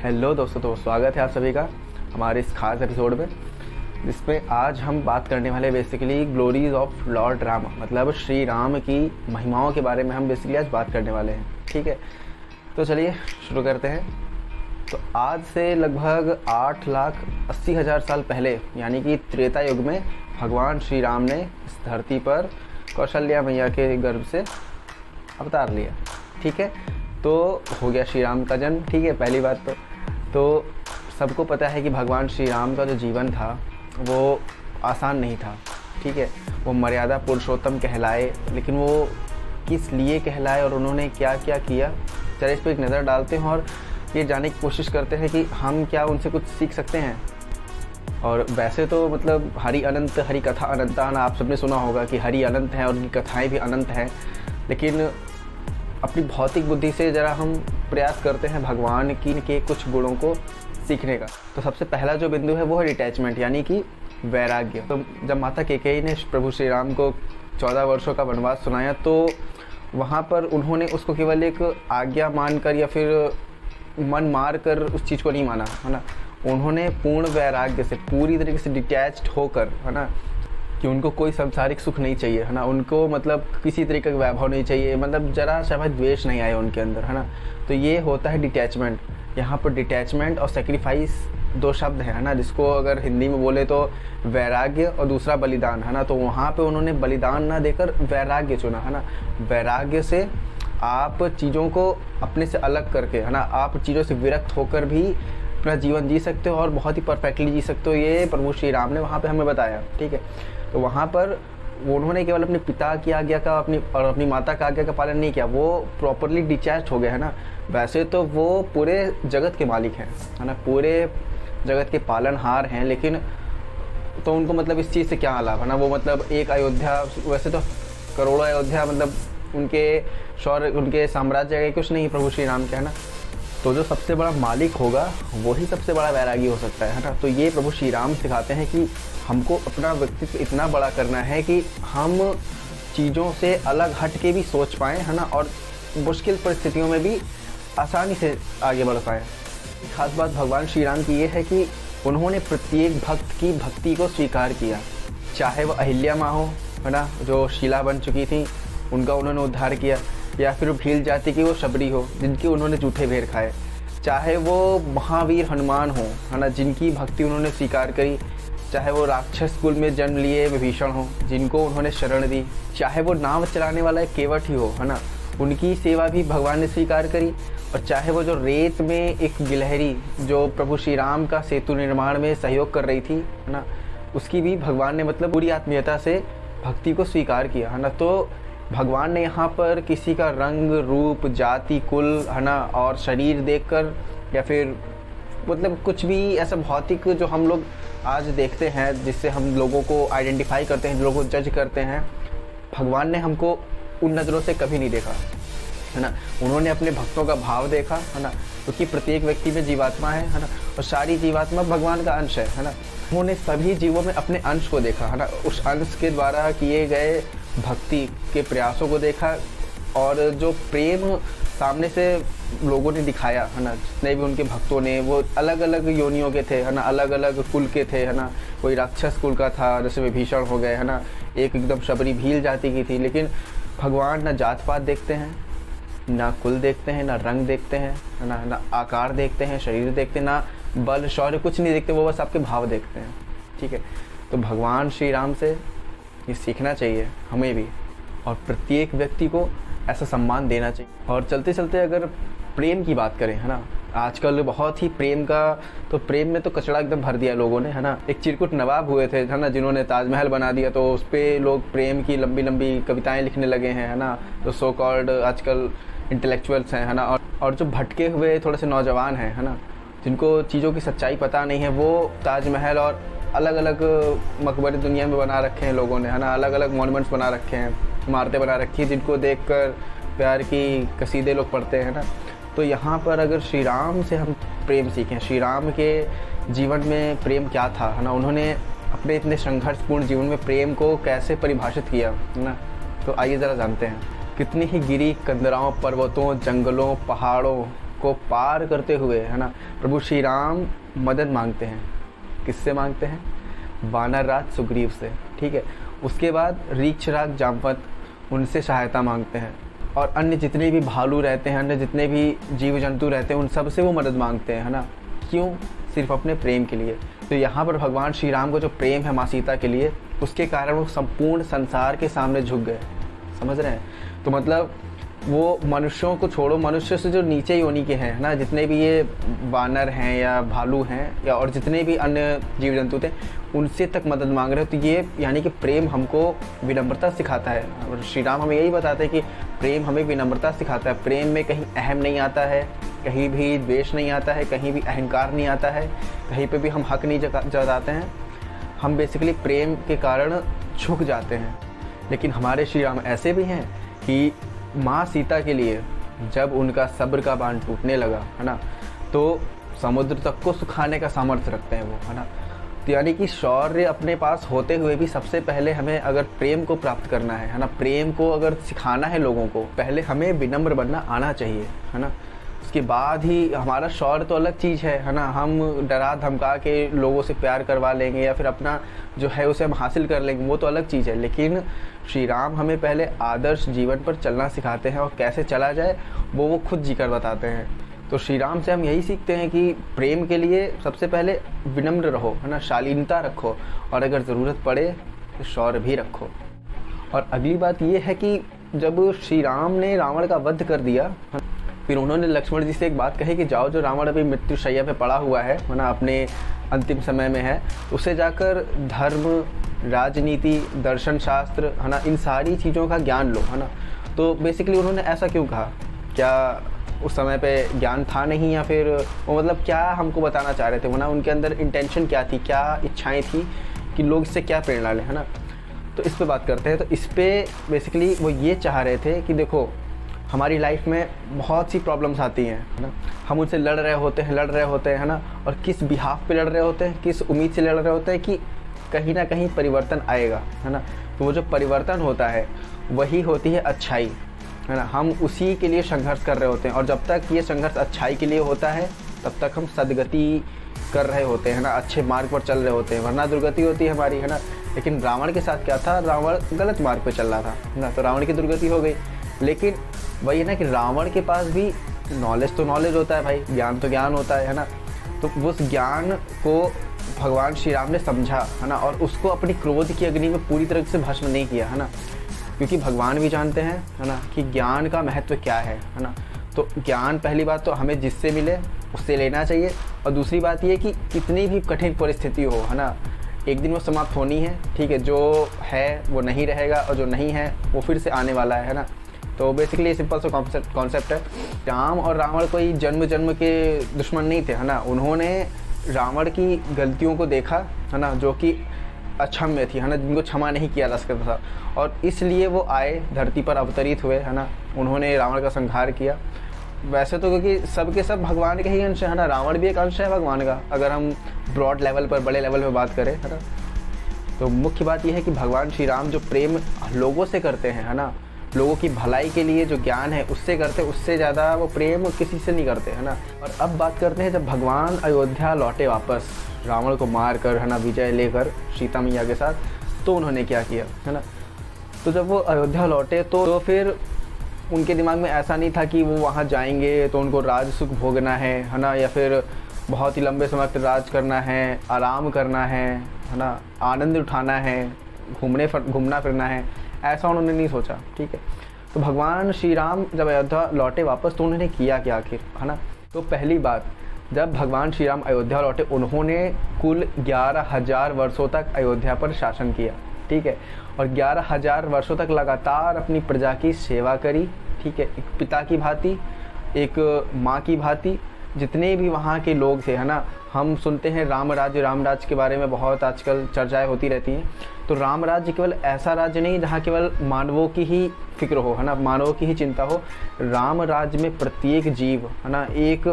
Hello दोस्तों, तो स्वागत है आप सभी का हमारे इस खास एपिसोड में, जिसमें आज हम बात करने वाले basically glories of Lord Ram, मतलब श्री राम की महिमाओं के बारे में हम बेसिकली आज बात करने वाले हैं। ठीक है, तो चलिए शुरू करते हैं। तो आज से लगभग 8,80,000 साल पहले यानी कि त्रेता युग में भगवान श्री राम ने इस धरती पर कौशल्या मैया के गर्भ से अवतार लिया। ठीक है, तो हो गया श्री राम का जन्म। ठीक है, पहली बात तो सबको पता है कि भगवान श्री राम का जो जीवन था वो आसान नहीं था। ठीक है, वो मर्यादा पुरुषोत्तम कहलाए, लेकिन वो किस लिए कहलाए और उन्होंने क्या क्या किया, चलिए इस पर एक नज़र डालते हैं और ये जानने की कोशिश करते हैं कि हम क्या उनसे कुछ सीख सकते हैं। और वैसे तो मतलब हरि अनंत हरि कथा अनंता, आप सबने सुना होगा कि हरि अनंत है और उनकी कथाएँ भी अनंत हैं, लेकिन अपनी भौतिक बुद्धि से ज़रा हम प्रयास करते हैं भगवान की के कुछ गुणों को सीखने का। तो सबसे पहला जो बिंदु है वो है डिटैचमेंट यानी कि वैराग्य। तो जब माता कैकेयी ने प्रभु श्री राम को 14 वर्षों का वनवास सुनाया, तो वहाँ पर उन्होंने उसको केवल एक आज्ञा मानकर या फिर मन मार कर उस चीज़ को नहीं माना, है ना। उन्होंने पूर्ण वैराग्य से, पूरी तरीके से डिटैच्ड होकर, है ना, कि उनको कोई सांसारिक सुख नहीं चाहिए, है ना, उनको मतलब किसी तरीके का वैभव नहीं चाहिए, मतलब जरा शायद द्वेष नहीं आए उनके अंदर, है ना। तो ये होता है डिटैचमेंट। यहाँ पर डिटैचमेंट और सेक्रीफाइस दो शब्द हैं, है ना, जिसको अगर हिंदी में बोले तो वैराग्य और दूसरा बलिदान, है ना। तो वहाँ पे उन्होंने बलिदान ना देकर वैराग्य चुना, है ना। वैराग्य से आप चीज़ों को अपने से अलग करके, है ना, आप चीज़ों से विरक्त होकर भी अपना जीवन जी सकते हो और बहुत ही परफेक्टली जी सकते हो। ये प्रभु श्री राम ने वहाँ पे हमें बताया। ठीक है, तो वहाँ पर उन्होंने केवल अपने पिता की आज्ञा का अपनी माता का आज्ञा का पालन नहीं किया, वो प्रॉपरली डिटैच हो गए, है ना। वैसे तो वो पूरे जगत के मालिक हैं, है ना, पूरे जगत के पालनहार हैं, लेकिन तो उनको मतलब इस चीज़ से क्या लाभ, है ना। वो मतलब एक अयोध्या, वैसे तो करोड़ों अयोध्या मतलब उनके शौर्य, उनके साम्राज्य का कुछ नहीं प्रभु श्री राम के, है ना। तो जो सबसे बड़ा मालिक होगा वही सबसे बड़ा वैरागी हो सकता है ना। तो ये प्रभु श्री राम सिखाते हैं कि हमको अपना व्यक्तित्व इतना बड़ा करना है कि हम चीज़ों से अलग हट के भी सोच पाएँ, है ना, और मुश्किल परिस्थितियों में भी आसानी से आगे बढ़ पाएँ। खास बात भगवान श्री राम की ये है कि उन्होंने प्रत्येक भक्त की भक्ति को स्वीकार किया, चाहे वह अहिल्या माँ हो, है ना, जो शीला बन चुकी थी, उनका उन्होंने उद्धार किया, या फिर भील जाति की वो शबरी हो जिनकी उन्होंने जूठे भेड़ खाए, चाहे वो महावीर हनुमान हो, है ना, जिनकी भक्ति उन्होंने स्वीकार करी, चाहे वो राक्षस कुल में जन्म लिए विभीषण हो जिनको उन्होंने शरण दी, चाहे वो नाव चलाने वाला एक केवट ही हो, है ना, उनकी सेवा भी भगवान ने स्वीकार करी, और चाहे वो जो रेत में एक गिलहरी जो प्रभु श्री राम का सेतु निर्माण में सहयोग कर रही थी, है ना, उसकी भी भगवान ने मतलब पूरी आत्मीयता से भक्ति को स्वीकार किया, है ना। तो भगवान ने यहाँ पर किसी का रंग रूप जाति कुल, है ना, और शरीर देखकर या फिर मतलब कुछ भी ऐसा भौतिक जो हम लोग आज देखते हैं जिससे हम लोगों को आइडेंटिफाई करते हैं, लोगों को जज करते हैं, भगवान ने हमको उन नज़रों से कभी नहीं देखा, है ना। उन्होंने अपने भक्तों का भाव देखा, है ना, क्योंकि प्रत्येक व्यक्ति में जीवात्मा है ना, और सारी जीवात्मा भगवान का अंश है ना। उन्होंने सभी जीवों में अपने अंश को देखा, है ना, उस अंश के द्वारा किए गए भक्ति के प्रयासों को देखा, और जो प्रेम सामने से लोगों ने दिखाया, है ना, जितने भी उनके भक्तों ने, वो अलग अलग योनियों के थे, है ना, अलग अलग कुल के थे, है ना। कोई राक्षस कुल का था जैसे विभीषण हो गए, है ना, एक एकदम शबरी भील जाति की थी, लेकिन भगवान ना जात पात देखते हैं, ना कुल देखते हैं, ना रंग देखते हैं, है ना, ना आकार देखते हैं, शरीर देखते हैं, ना बल शौर्य, कुछ नहीं देखते, वो बस आपके भाव देखते हैं। ठीक है, तो भगवान श्री राम से ये सीखना चाहिए हमें भी, और प्रत्येक व्यक्ति को ऐसा सम्मान देना चाहिए। और चलते चलते अगर प्रेम की बात करें, है ना, आजकल बहुत ही प्रेम का, तो प्रेम में तो कचड़ा एकदम भर दिया लोगों ने, है ना। एक चिरकुट नवाब हुए थे, है ना, जिन्होंने ताजमहल बना दिया, तो उस पर लोग प्रेम की लंबी लंबी कविताएं लिखने लगे हैं, है ना। तो सो कॉल्ड आजकल इंटेलेक्चुअल्स हैं, है ना, और जो भटके हुए थोड़े से नौजवान हैं, है ना, जिनको चीज़ों की सच्चाई पता नहीं है, वो ताजमहल और अलग अलग मकबरे दुनिया में बना रखे हैं लोगों ने, है ना, अलग अलग मॉन्यूमेंट्स बना रखे हैं, इमारतें बना रखी हैं, जिनको देखकर प्यार की कसीदे लोग पढ़ते हैं ना। तो यहाँ पर अगर श्री राम से हम प्रेम सीखें, श्री राम के जीवन में प्रेम क्या था, है ना, उन्होंने अपने इतने संघर्षपूर्ण जीवन में प्रेम को कैसे परिभाषित किया, है ना। तो आइए ज़रा जानते हैं। कितनी ही गिरी कंदराओं, पर्वतों, जंगलों, पहाड़ों, को पार करते हुए, है ना, प्रभु श्री राम मदद मांगते हैं। किससे मांगते हैं? वानर राज सुग्रीव से, ठीक है। उसके बाद रीछ राग जामवंत, उनसे सहायता मांगते हैं, और अन्य जितने भी भालू रहते हैं, अन्य जितने भी जीव जंतु रहते हैं, उन सब से वो मदद मांगते हैं, है ना। क्यों? सिर्फ अपने प्रेम के लिए। तो यहाँ पर भगवान श्री राम को जो प्रेम है माँ सीता के लिए, उसके कारण वो संपूर्ण संसार के सामने झुक गए। समझ रहे हैं? तो मतलब वो मनुष्यों को छोड़ो, मनुष्य से जो नीचे योनि के हैं ना, जितने भी ये वानर हैं या भालू हैं या और जितने भी अन्य जीव जंतु थे, उनसे तक मदद मांग रहे हो। तो ये यानी कि प्रेम हमको विनम्रता सिखाता है, और श्री राम हमें यही बताते हैं कि प्रेम हमें विनम्रता सिखाता है। प्रेम में कहीं अहम नहीं आता है, कहीं भी द्वेष नहीं आता है, कहीं भी अहंकार नहीं आता है, कहीं पे भी हम हक नहीं जताते हैं। हम बेसिकली प्रेम के कारण झुक जाते हैं। लेकिन हमारे श्री राम ऐसे भी हैं कि माँ सीता के लिए जब उनका सब्र का बांध टूटने लगा, है ना, तो समुद्र तक को सुखाने का सामर्थ्य रखते हैं वो, है ना। तो यानी कि शौर्य अपने पास होते हुए भी सबसे पहले हमें अगर प्रेम को प्राप्त करना है ना, प्रेम को अगर सिखाना है लोगों को, पहले हमें विनम्र बनना आना चाहिए, है ना। उसके बाद ही हमारा शौर्य तो अलग चीज़ है ना। हम डरा धमका के लोगों से प्यार करवा लेंगे या फिर अपना जो है उसे हम हासिल कर लेंगे, वो तो अलग चीज़ है। लेकिन श्री राम हमें पहले आदर्श जीवन पर चलना सिखाते हैं, और कैसे चला जाए वो खुद जी कर बताते हैं। तो श्री राम से हम यही सीखते हैं कि प्रेम के लिए सबसे पहले विनम्र रहो, है ना, शालीनता रखो, और अगर ज़रूरत पड़े तो शौर्य भी रखो। और अगली बात ये है कि जब श्री राम ने रावण का वध कर दिया, फिर उन्होंने लक्ष्मण जी से एक बात कही कि जाओ, जो रावण अभी मृत्यु शैया पे पड़ा हुआ है ना, अपने अंतिम समय में है, उसे जाकर धर्म, राजनीति, दर्शन शास्त्र, है ना, इन सारी चीज़ों का ज्ञान लो, है ना। तो बेसिकली उन्होंने ऐसा क्यों कहा? क्या उस समय पे ज्ञान था नहीं, या फिर वो मतलब क्या हमको बताना चाह रहे थे वो ना, उनके अंदर इंटेंशन क्या थी, क्या इच्छाएँ थी कि लोग इससे क्या प्रेरणा लें, है ना। तो इस पे बात करते हैं। तो इस पे बेसिकली वो ये चाह रहे थे कि देखो, हमारी लाइफ में बहुत सी प्रॉब्लम्स आती हैं, है ना, हम उनसे लड़ रहे होते हैं, है ना, और किस बिहाफ पे लड़ रहे होते हैं, किस उम्मीद से लड़ रहे होते हैं कि कहीं ना कहीं परिवर्तन आएगा, है ना। तो वो जो परिवर्तन होता है वही होती है अच्छाई, है ना। हम उसी के लिए संघर्ष कर रहे होते हैं, और जब तक ये संघर्ष अच्छाई के लिए होता है तब तक हम सदगति कर रहे होते हैं ना, अच्छे मार्ग पर चल रहे होते हैं, वरना दुर्गति होती है हमारी, है ना। लेकिन रावण के साथ क्या था? रावण गलत मार्ग पर चल रहा था ना, तो रावण की दुर्गति हो गई। लेकिन वही है ना कि रावण के पास भी नॉलेज तो नॉलेज होता है भाई, ज्ञान तो ज्ञान होता है ना। तो उस ज्ञान को भगवान श्री राम ने समझा, है ना, और उसको अपनी क्रोध की अग्नि में पूरी तरह से भस्म नहीं किया, है ना, क्योंकि भगवान भी जानते हैं, है ना, कि ज्ञान का महत्व क्या है ना। तो ज्ञान पहली बात तो हमें जिससे मिले उससे लेना चाहिए, और दूसरी बात ये कि कितनी भी कठिन परिस्थिति हो, है ना, एक दिन वो समाप्त होनी है, ठीक है। जो है वो नहीं रहेगा, और जो नहीं है वो फिर से आने वाला है ना। तो बेसिकली ये सिंपल सा कॉन्सेप्ट है। राम और रावण कोई जन्म जन्म के दुश्मन नहीं थे, है ना। उन्होंने रावण की गलतियों को देखा, है ना, जो कि अक्षम्य थी, है ना, जिनको क्षमा नहीं किया जा सकता था, और इसलिए वो आए, धरती पर अवतरित हुए, है ना। उन्होंने रावण का संहार किया। वैसे तो क्योंकि सब के सब भगवान के ही अंश है ना, रावण भी एक अंश है भगवान का, अगर हम ब्रॉड लेवल पर, बड़े लेवल पर बात करें, है ना। तो मुख्य बात यह है कि भगवान श्री राम जो प्रेम लोगों से करते हैं, है ना, लोगों की भलाई के लिए जो ज्ञान है उससे करते, उससे ज़्यादा वो प्रेम किसी से नहीं करते, है ना। और अब बात करते हैं, जब भगवान अयोध्या लौटे वापस, रावण को मार कर, है ना, विजय लेकर सीता मैया के साथ, तो उन्होंने क्या किया, है ना। तो जब वो अयोध्या लौटे तो फिर उनके दिमाग में ऐसा नहीं था कि वो वहाँ जाएंगे तो उनको राज सुख भोगना है ना, या फिर बहुत ही लंबे समय तक राज करना है, आराम करना है ना, आनंद उठाना है, घूमना फिरना है, ऐसा उन्होंने नहीं सोचा, ठीक है। तो भगवान श्री राम जब अयोध्या लौटे वापस, तो उन्होंने किया क्या आखिर, है ना। तो पहली बात, जब भगवान श्री राम अयोध्या लौटे, उन्होंने कुल 11,000 वर्षों तक अयोध्या पर शासन किया, ठीक है, और 11,000 वर्षों तक लगातार अपनी प्रजा की सेवा करी, ठीक है, एक पिता की भांति, एक माँ की भांति। जितने भी वहाँ के लोग थे, है ना, हम सुनते हैं राम राज्य के बारे में बहुत आजकल चर्चाएं होती रहती हैं। तो राम राज्य केवल ऐसा राज्य नहीं जहाँ केवल मानवों की ही फिक्र हो, है ना, मानवों की ही चिंता हो। राम राज्य में प्रत्येक जीव, है ना, एक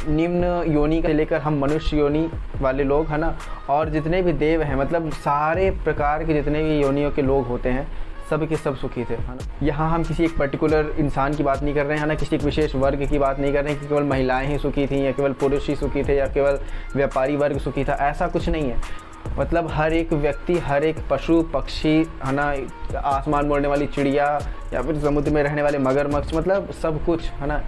निम्न योनि से लेकर हम मनुष्य योनि वाले लोग, है ना, और जितने भी देव हैं, मतलब सारे प्रकार के जितने भी योनियों के लोग होते हैं, सब के सब सुखी थे, है ना। यहाँ हम किसी एक पर्टिकुलर इंसान की बात नहीं कर रहे हैं, है ना, किसी एक विशेष वर्ग की बात नहीं कर रहे हैं कि केवल महिलाएं ही सुखी थी या केवल पुरुष ही सुखी थे या केवल व्यापारी वर्ग सुखी था, ऐसा कुछ नहीं है। मतलब हर एक व्यक्ति, हर एक पशु पक्षी, है ना, आसमान में उड़ने वाली चिड़िया या फिर समुद्र में रहने वाले मगरमच्छ, मतलब सब कुछ, है ना,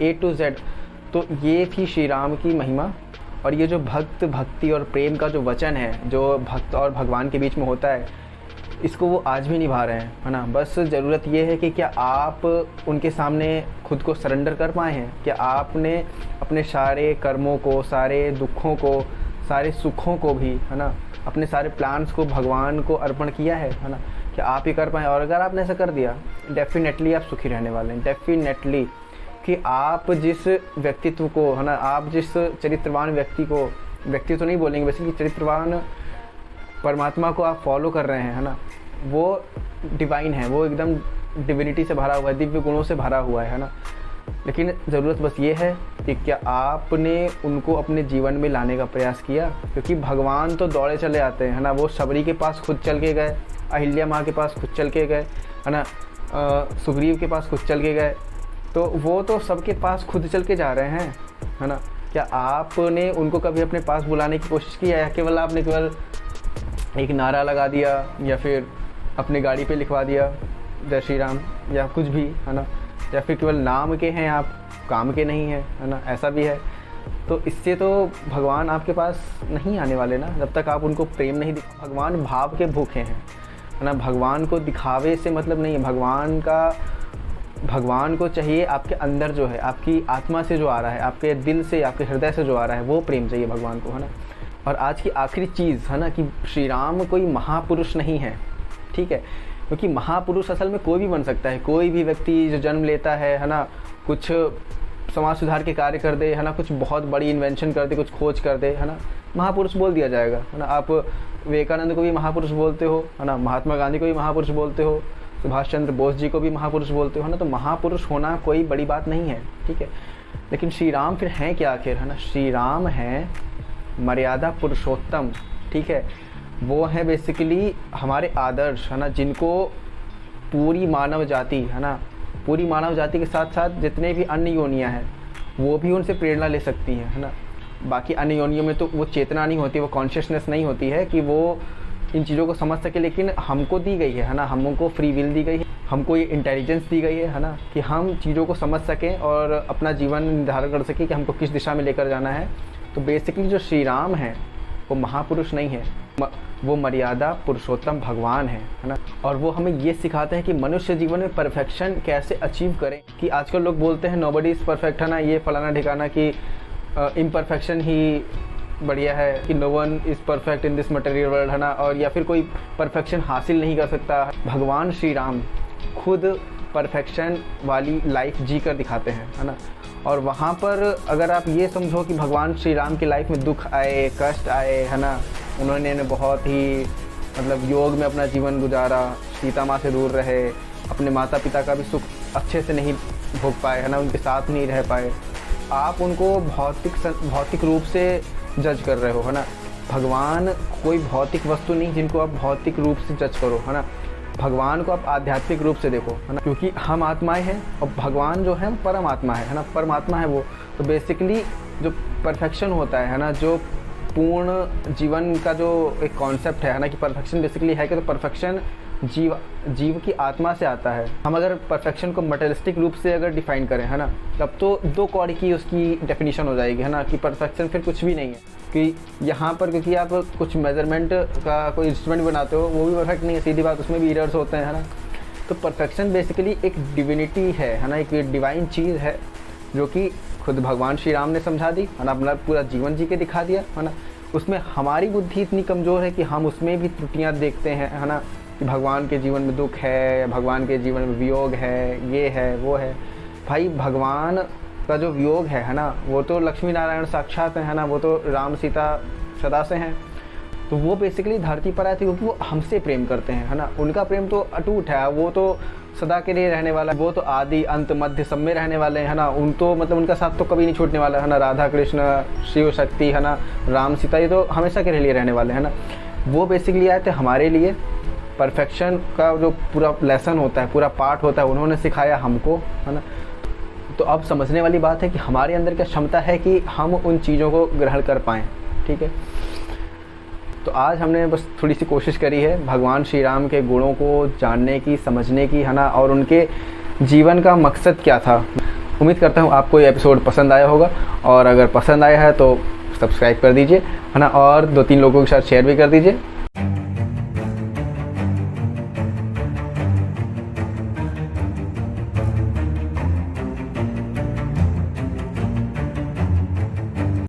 A to Z। तो ये थी श्री राम की महिमा। और ये जो भक्ति और प्रेम का जो वचन है, जो भक्त और भगवान के बीच में होता है, इसको वो आज भी निभा रहे हैं, है ना। बस ज़रूरत ये है कि क्या आप उनके सामने खुद को सरेंडर कर पाए हैं, क्या आपने अपने सारे कर्मों को, सारे दुखों को, सारे सुखों को भी, है ना, अपने सारे प्लान्स को भगवान को अर्पण किया है ना। क्या आप ये कर पाए? और अगर आपने ऐसा कर दिया, डेफिनेटली आप सुखी रहने वाले हैं, डेफिनेटली। कि आप जिस व्यक्तित्व को, है ना, आप जिस चरित्रवान व्यक्ति को, व्यक्ति तो नहीं बोलेंगे वैसे, कि चरित्रवान परमात्मा को आप फॉलो कर रहे हैं, है ना, वो डिवाइन है, वो एकदम डिविनिटी से भरा हुआ है, दिव्य गुणों से भरा हुआ है ना। लेकिन ज़रूरत बस ये है कि क्या आपने उनको अपने जीवन में लाने का प्रयास किया? क्योंकि भगवान तो दौड़े चले आते हैं, है ना। वो शबरी के पास खुद चल के गए, अहिल्या माँ के पास खुद चल के गए, है ना, सुग्रीव के पास खुद चल के गए, तो वो तो सबके पास खुद चल के जा रहे हैं, है ना। क्या आपने उनको कभी अपने पास बुलाने की कोशिश की है, या केवल आपने केवल एक नारा लगा दिया या फिर अपनी गाड़ी पे लिखवा दिया जय श्री राम या कुछ भी, है ना, या फिर केवल नाम के हैं आप, काम के नहीं हैं, है ना, ऐसा भी है। तो इससे तो भगवान आपके पास नहीं आने वाले ना, जब तक आप उनको प्रेम नहीं भगवान भाव के भूखे हैं, है ना। भगवान को दिखावे से मतलब नहीं है, भगवान को चाहिए आपके अंदर जो है, आपकी आत्मा से जो आ रहा है, आपके दिल से, आपके हृदय से जो आ रहा है, वो प्रेम चाहिए भगवान को, है ना। और आज की आखिरी चीज़, है ना, कि श्री राम कोई महापुरुष नहीं है, ठीक है, क्योंकि महापुरुष असल में कोई भी बन सकता है। कोई भी व्यक्ति जो जन्म लेता है ना, कुछ समाज सुधार के कार्य कर दे, है ना, कुछ बहुत बड़ी इन्वेंशन कर दे, कुछ खोज कर दे, है ना, महापुरुष बोल दिया जाएगा, है ना। आप विवेकानंद को भी महापुरुष बोलते हो, है ना, महात्मा गांधी को भी महापुरुष बोलते हो, सुभाष चंद्र बोस जी को भी महापुरुष बोलते हो ना। तो महापुरुष होना कोई बड़ी बात नहीं है, ठीक है। लेकिन श्री राम फिर हैं क्या आखिर, है ना। श्री राम हैं मर्यादा पुरुषोत्तम, ठीक है। वो हैं बेसिकली हमारे आदर्श, है ना, जिनको पूरी मानव जाति, है ना, पूरी मानव जाति के साथ साथ जितने भी अन्य योनियां हैं वो भी उनसे प्रेरणा ले सकती हैं, है ना। बाकी अन्य योनियों में तो वो चेतना नहीं होती, वो कॉन्शियसनेस नहीं होती है कि वो इन चीज़ों को समझ सके। लेकिन हमको दी गई है ना, हमको फ्री विल दी गई है, हमको ये इंटेलिजेंस दी गई है ना, कि हम चीज़ों को समझ सकें और अपना जीवन निर्धारण कर सकें कि हमको किस दिशा में लेकर जाना है। तो बेसिकली जो श्री राम हैं वो महापुरुष नहीं है, वो मर्यादा पुरुषोत्तम भगवान है ना। और वो हमें ये सिखाते हैं कि मनुष्य जीवन में परफेक्शन कैसे अचीव करें। कि आजकल लोग बोलते हैं नोबडी इज़ परफेक्ट, है ना, ये फलाना ठिकाना, कि इम्परफेक्शन ही बढ़िया है, कि no one is perfect in this material world, है ना, और या फिर कोई परफेक्शन हासिल नहीं कर सकता। भगवान श्री राम खुद परफेक्शन वाली लाइफ जी कर दिखाते हैं, है ना। और वहाँ पर अगर आप ये समझो कि भगवान श्री राम की लाइफ में दुख आए, कष्ट आए, है ना, उन्होंने बहुत ही मतलब योग में अपना जीवन गुजारा, सीता माँ से दूर रहे, अपने माता पिता का भी सुख अच्छे से नहीं भोग पाए, है ना, उनके साथ नहीं रह पाए, आप उनको भौतिक रूप से जज कर रहे हो, है ना। भगवान कोई भौतिक वस्तु नहीं जिनको आप भौतिक रूप से जज करो, है ना। भगवान को आप आध्यात्मिक रूप से देखो, है ना, क्योंकि हम आत्माएं हैं और भगवान जो है परमात्मा है ना, परमात्मा है वो। तो बेसिकली जो परफेक्शन होता है ना, जो पूर्ण जीवन का जो एक कॉन्सेप्ट है ना, कि परफेक्शन बेसिकली है कि तो परफेक्शन जीव की आत्मा से आता है। हम अगर परफेक्शन को मटेरियलिस्टिक रूप से अगर डिफाइन करें, है ना, तब तो दो कौड़ी की उसकी डेफिनेशन हो जाएगी, है ना, कि परफेक्शन फिर कुछ भी नहीं है। कि यहाँ पर क्योंकि आप कुछ मेजरमेंट का कोई इंस्ट्रूमेंट बनाते हो, वो भी परफेक्ट नहीं है, सीधी बात, उसमें भी एरर्स होते हैं, है ना। तो परफेक्शन बेसिकली एक डिविनिटी है ना, एक डिवाइन चीज़ है जो कि खुद भगवान श्री राम ने समझा दी, है ना, अपना पूरा जीवन जी के दिखा दिया, है ना। उसमें हमारी बुद्धि इतनी कमज़ोर है कि हम उसमें भी त्रुटियाँ देखते हैं, है ना, कि भगवान के जीवन में दुख है, भगवान के जीवन में वियोग है, ये है वो है। भाई भगवान का जो वियोग है ना, वो तो लक्ष्मी नारायण साक्षात है ना, वो तो राम सीता सदा से हैं। तो वो बेसिकली धरती पर आए थे क्योंकि वो हमसे प्रेम करते हैं, है ना। उनका प्रेम तो अटूट है, वो तो सदा के लिए रहने वाला है, वो तो आदि अंत मध्य सब में रहने वाले हैं, है ना। उन तो मतलब उनका साथ तो कभी नहीं छूटने वाला है ना। राधा कृष्ण, शिव शक्ति, है ना, राम सीता, ये तो हमेशा के लिए रहने वाले हैं ना। वो बेसिकली आए थे हमारे लिए, परफेक्शन का जो पूरा लेसन होता है, पूरा पार्ट होता है, उन्होंने सिखाया हमको, है ना। तो अब समझने वाली बात है कि हमारे अंदर क्या क्षमता है कि हम उन चीज़ों को ग्रहण कर पाएँ, ठीक है। तो आज हमने बस थोड़ी सी कोशिश करी है भगवान श्री राम के गुणों को जानने की, समझने की, है ना, और उनके जीवन का मकसद क्या था। उम्मीद करता हूँ आपको ये एपिसोड पसंद आया होगा, और अगर पसंद आया है तो सब्सक्राइब कर दीजिए, है ना, और 2-3 लोगों के साथ शेयर भी कर दीजिए।